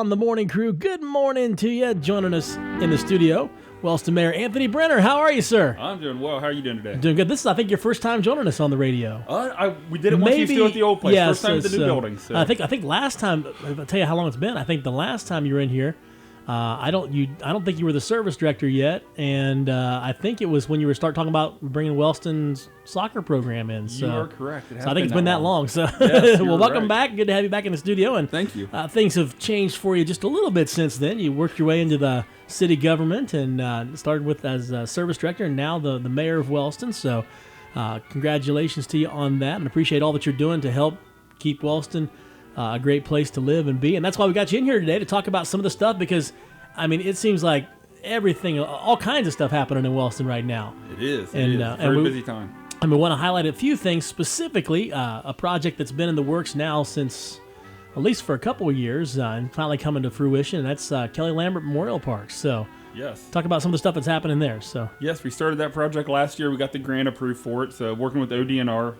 On the morning crew, good morning to you. Joining us in the studio, Wellston Mayor Anthony Brenner. How are you, sir? I'm doing well. How are you doing today? Doing good. This is, I think, your first time joining us on the radio. We did it once. You still at the old place. First time at the new building. So. I think last time. I'll tell you how long it's been. I think the last time you were in here, I don't think you were the service director yet, and I think it was when you were talking about bringing Wellston's soccer program in. So, you are correct. So I think it's been that long. So yes, well, welcome right. back. Good to have you back in the studio. And thank you. Things have changed for you just a little bit since then. You worked your way into the city government and started with as a service director, and now the mayor of Wellston. So congratulations to you on that, and appreciate all that you're doing to help keep Wellston a great place to live and be. And that's why we got you in here today to talk about some of the stuff, because I mean, it seems like everything, all kinds of stuff happening in Wellston right now. It is. Very busy time. And we want to highlight a few things, specifically a project that's been in the works now since at least for a couple of years and finally coming to fruition. And that's Kelli Lambert Memorial Park. So yes, talk about some of the stuff that's happening there. So yes, we started that project last year. We got the grant approved for it. So working with ODNR,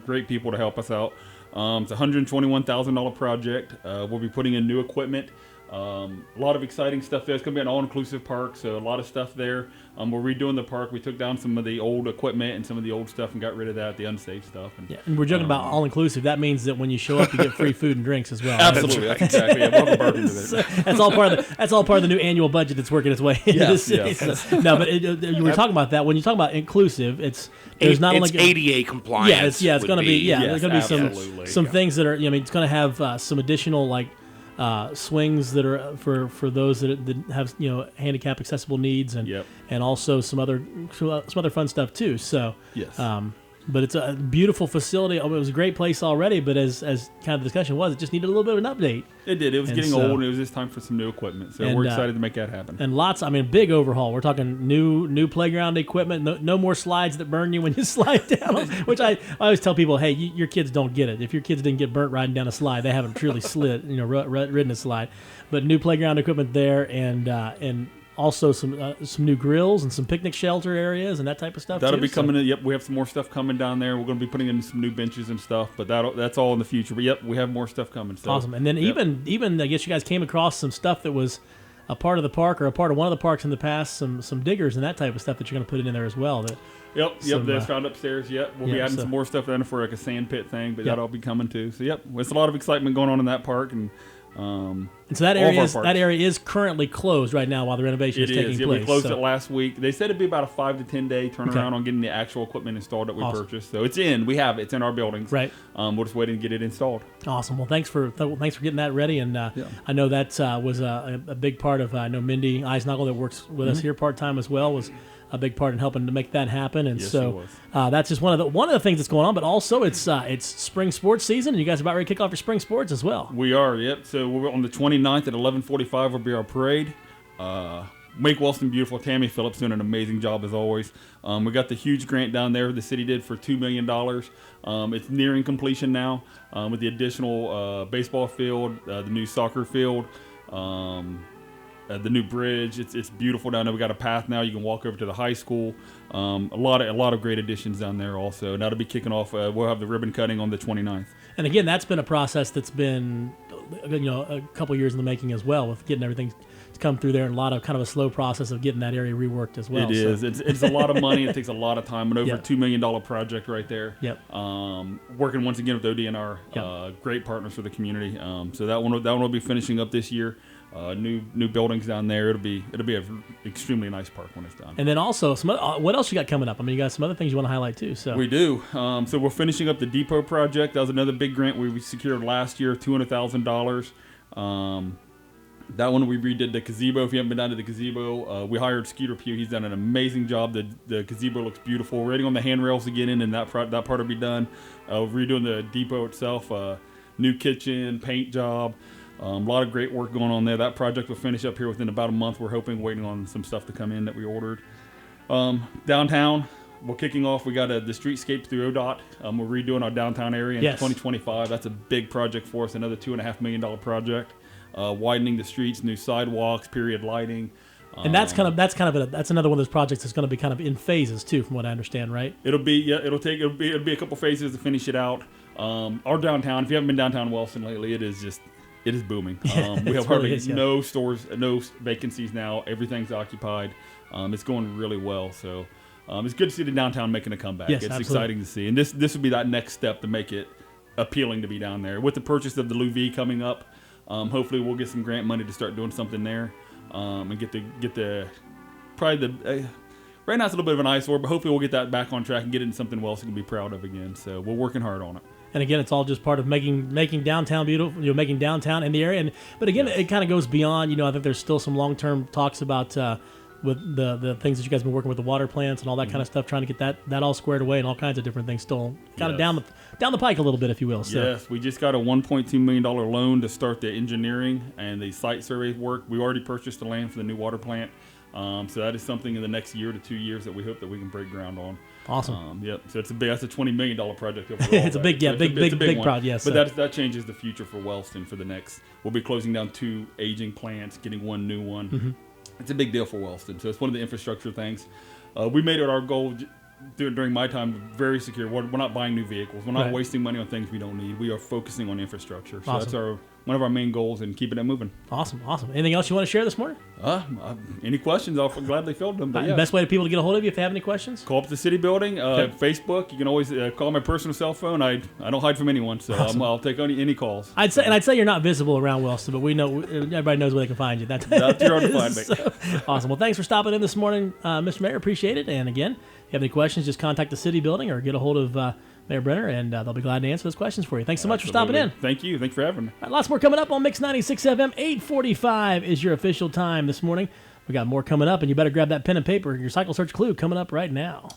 great people to help us out. It's a $121,000 project. We'll be putting in new equipment. A lot of exciting stuff there. It's going to be an all-inclusive park, so a lot of stuff there. We're redoing the park. We took down some of the old equipment and some of the old stuff and got rid of that, the unsafe stuff. And we're joking about all-inclusive. That means that when you show up, you get free food and drinks as well. Absolutely, that's exactly. Yeah, we'll have a bargain to so that's all part of the new annual budget that's working its way into the city. Yes. So, no, but you were talking about that. When you talk about inclusive, it's only ADA compliance. It's going to be there's going to be some yeah. things that are. It's going to have some additional swings that are for those that have handicap accessible needs and also some other fun stuff too. So yes. But it's a beautiful facility. It was a great place already, but as kind of the discussion was, it just needed a little bit of an update. It did. It was getting old, and it was just time for some new equipment. So we're excited to make that happen. And big overhaul. We're talking new playground equipment. No more slides that burn you when you slide down. Which I always tell people, hey, your kids don't get it. If your kids didn't get burnt riding down a slide, they haven't truly ridden a slide. But new playground equipment there, and also some new grills and some picnic shelter areas and that type of stuff. That'll be coming in. Yep, we have some more stuff coming down there. We're going to be putting in some new benches and stuff, but that's all in the future. But yep, we have more stuff coming. So, awesome. And then even I guess you guys came across some stuff that was a part of the park or a part of one of the parks in the past, some diggers and that type of stuff that you're going to put in there as well. That's found upstairs. Yep, we'll be adding some more stuff in for like a sand pit thing, but that'll be coming too. So yep, there's a lot of excitement going on in that park, and so that area is currently closed right now while the renovation is taking place. We closed it last week. They said it'd be about a 5 to 10 day turnaround on getting the actual equipment installed that we purchased. So it's in. It's in our buildings. Right. We're just waiting to get it installed. Awesome. Well, thanks for getting that ready. And I know that was a big part of. I know Mindy Eisnagel that works with us here part time as well was a big part in helping to make that happen. And so that's just one of the things that's going on. But also it's spring sports season, and you guys are about ready to kick off your spring sports as well. We are. Yep. So we're on the 29th at 11:45 will be our parade. Make Wellston Beautiful. Tammy Phillips doing an amazing job as always. We got the huge grant down there the city did for $2 million. It's nearing completion now with the additional baseball field, the new soccer field, the new bridge. It's beautiful down there. We got a path now. You can walk over to the high school. A lot of great additions down there also. And that'll be kicking off. We'll have the ribbon cutting on the 29th. And again, that's been a process that's been a couple years in the making as well, with getting everything to come through there, and a lot of kind of a slow process of getting that area reworked as well. It is. It's a lot of money. It takes a lot of time. An over $2 million project right there. Yep. Working once again with ODNR, great partners for the community. So that one will be finishing up this year. New buildings down there. It'll be an extremely nice park when it's done. And then also, what else you got coming up? I mean, you got some other things you want to highlight too. So we do. So we're finishing up the depot project. That was another big grant we secured last year, $200,000. That one we redid the gazebo. If you haven't been down to the gazebo, we hired Skeeter Pugh. He's done an amazing job. The gazebo looks beautiful. We're waiting on the handrails to get in, and that part will be done. Redoing the depot itself, new kitchen, paint job. A lot of great work going on there. That project will finish up here within about a month. We're waiting on some stuff to come in that we ordered. Downtown, we're kicking off. We got the streetscapes through ODOT. We're redoing our downtown area in 2025. That's a big project for us, another $2.5 million project. Widening the streets, new sidewalks, period lighting. And that's another one of those projects that's going to be kind of in phases too, from what I understand, right? It'll be a couple phases to finish it out. Our downtown, if you haven't been downtown Wellston lately, it's It is booming. We it have really hardly is, yeah. no stores, no vacancies now. Everything's occupied. It's going really well. So it's good to see the downtown making a comeback. Yes, it's absolutely. exciting to see. And this would be that next step to make it appealing to be down there. With the purchase of the Louis coming up, hopefully we'll get some grant money to start doing something there, and get the probably the right now it's a little bit of an eyesore, but hopefully we'll get that back on track and get it into something Wellston can be proud of again. So we're working hard on it. And again, it's all just part of making downtown beautiful, making downtown in the area. But again, it kind of goes beyond, I think there's still some long-term talks about with the things that you guys have been working with the water plants and all that kind of stuff, trying to get that all squared away and all kinds of different things still kind of down the pike a little bit, if you will. So. Yes, we just got a $1.2 million loan to start the engineering and the site survey work. We already purchased the land for the new water plant. So that is something in the next year to 2 years that we hope that we can break ground on. Awesome. Yep. So that's a $20 million project overall. It's a big, big project. Yes. But that changes the future for Wellston for the next. We'll be closing down 2 aging plants, getting 1 new one. Mm-hmm. It's a big deal for Wellston. So it's one of the infrastructure things. We made it our goal during my time very secure. We're not buying new vehicles. We're not wasting money on things we don't need. We are focusing on infrastructure. So that's one of our main goals and keeping it moving. Awesome. Anything else you want to share this morning? Any questions? I'll gladly field them. But yeah. Best way for people to get a hold of you if they have any questions? Call up the city building, Facebook. You can always call my personal cell phone. I don't hide from anyone, so I'll take any calls. I'd say you're not visible around Wellston, but we know everybody knows where they can find you. That's hard to find me. So, awesome. Well, thanks for stopping in this morning, Mr. Mayor. Appreciate it. And again, if you have any questions, just contact the city building or get a hold of Mayor Brenner, and they'll be glad to answer those questions for you. Thanks so much for stopping in. Thank you. Thanks for having me. All right, lots more coming up on Mix 96 FM. 8:45 is your official time this morning. We got more coming up, and you better grab that pen and paper. Your Cycle Search clue coming up right now.